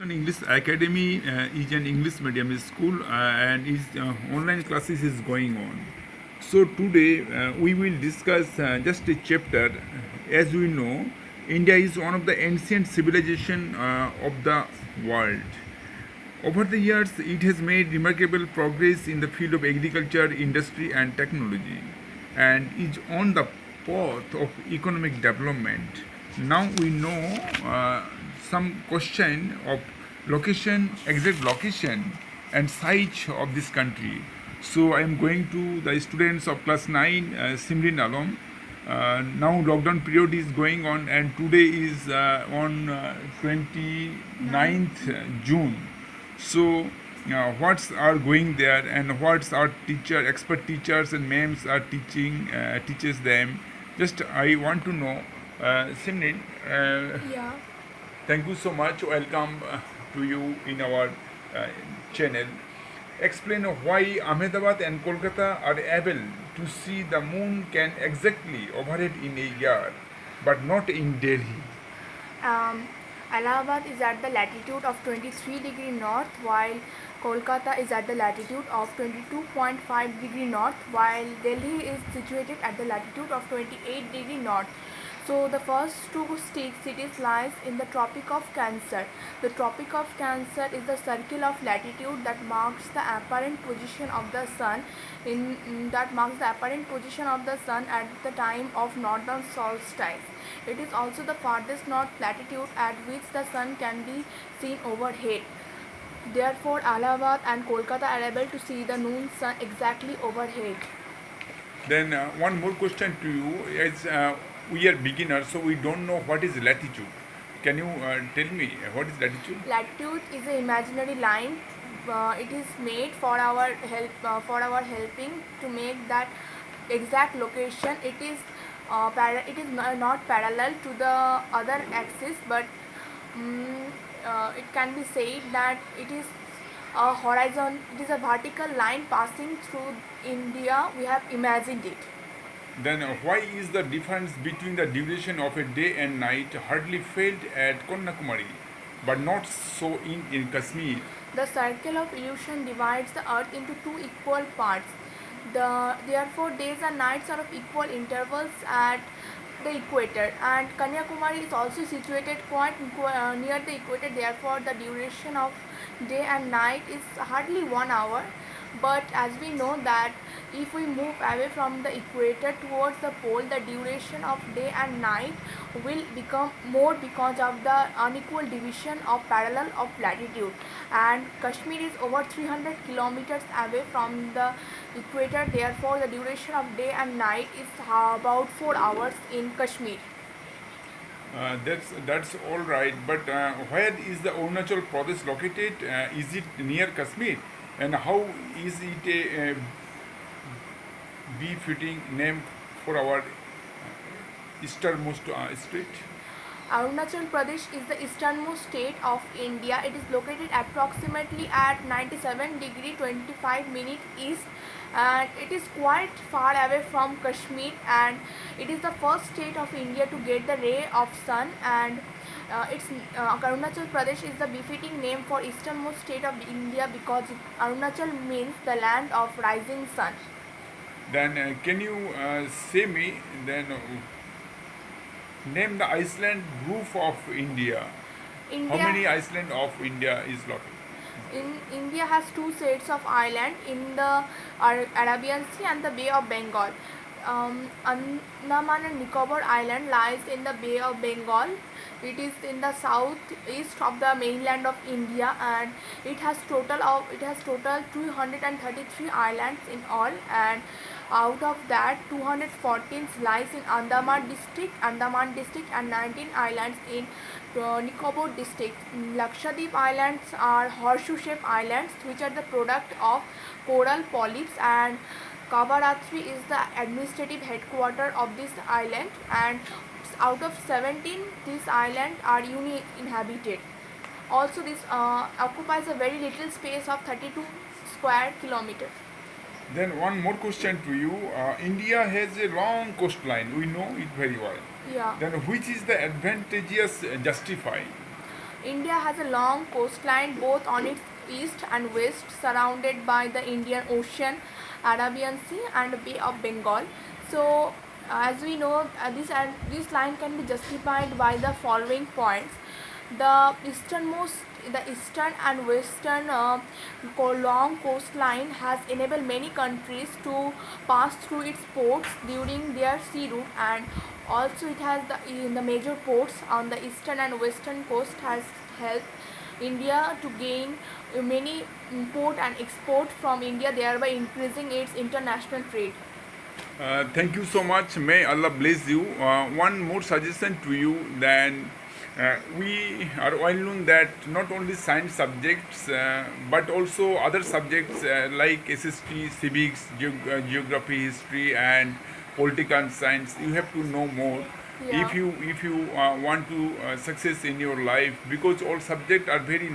An English Academy is an English medium school and its online classes is going on. So today we will discuss just a chapter. As we know, India is one of the ancient civilization of the world. Over the years, it has made remarkable progress in the field of agriculture, industry, and technology, and is on the path of economic development. Now we know some question of location, exact location, and size of this country. So I am going to the students of class 9, Simrin Alom. Now lockdown period is going on, and today is on 29th June. So what's are going there, and what's our teacher, expert teachers and ma'ams are teaching, teaches them. Just I want to know, Simrin. Yeah. Thank you so much. Welcome to you in our channel. Explain why Ahmedabad and Kolkata are able to see the moon can exactly overhead in a year, but not in Delhi. Um, Allahabad is at the latitude of 23 degree north, while Kolkata is at the latitude of 22.5 degree north, while Delhi is situated at the latitude of 28 degree north. So the first two cities lies in the Tropic of Cancer. The Tropic of Cancer is the circle of latitude that marks the apparent position of the sun at the time of northern solstice. It is also the farthest north latitude at which the sun can be seen overhead. Therefore, Allahabad and Kolkata are able to see the noon sun exactly overhead. Then one more question to you. As we are beginners, so we don't know what is latitude. Can you tell me what is latitude? Latitude is an imaginary line. It is made for our helping to make that exact location. It is not parallel to the other axis, but mm it can be said that it is a horizon. It is a vertical line passing through India. We have imagined it. Then why is the difference between the duration of a day and night hardly felt at Kanyakumari, but not so in Kashmir? The circle of illusion divides the earth into two equal parts. Therefore, days and nights are of equal intervals at the equator, and Kanyakumari is also situated quite near the equator. Therefore, the duration of day and night is hardly 1 hour. But as we know that if we move away from the equator towards the pole, the duration of day and night will become more because of the unequal division of parallel of latitude, and Kashmir is over 300 kilometers away from the equator. Therefore, the duration of day and night is about 4 hours in Kashmir. That's all right. But where is the Arunachal Pradesh located? Is it near Kashmir? And how is it a befitting name for our easternmost state? Arunachal Pradesh is the easternmost state of India. It is located approximately at 97 degree 25 minute east, and it is quite far away from Kashmir, and it is the first state of India to get the ray of sun, and Arunachal Pradesh is the befitting name for easternmost state of India because Arunachal means the land of rising sun. Then can you say me then name the Iceland group of India? How India many Iceland of India is located? in India has two sets of island in the Arabian Sea and the Bay of Bengal. Andaman and Nicobar Island lies in the Bay of Bengal. It is in the southeast of the mainland of India, and it has total 233 islands in all, and out of that 214 lies in Andaman district, and 19 islands in Nicobar district. Lakshadweep Islands are horseshoe-shaped islands which are the product of coral polyps, and Kavaratri is the administrative headquarter of this island, and out of 17 these islands are inhabited. Also, this occupies a very little space of 32 square kilometers. Then one more question to you. India has a long coastline. We know it very well. Yeah. Then which is the advantageous justify? India has a long coastline both on its east and west, surrounded by the Indian Ocean, Arabian Sea, and Bay of Bengal. So, as we know, this line can be justified by the following points. The easternmost, the eastern and western long coastline has enabled many countries to pass through its ports during their sea route, and also it has the major ports on the eastern and western coast has helped India to gain many import and export from India, thereby increasing its international trade. Thank you so much. May Allah bless you. One more suggestion to you. Then we are well known that not only science subjects but also other subjects like SST, civics, geography, history, and political science. You have to know more. Yeah. If you want to success in your life, because all subjects are very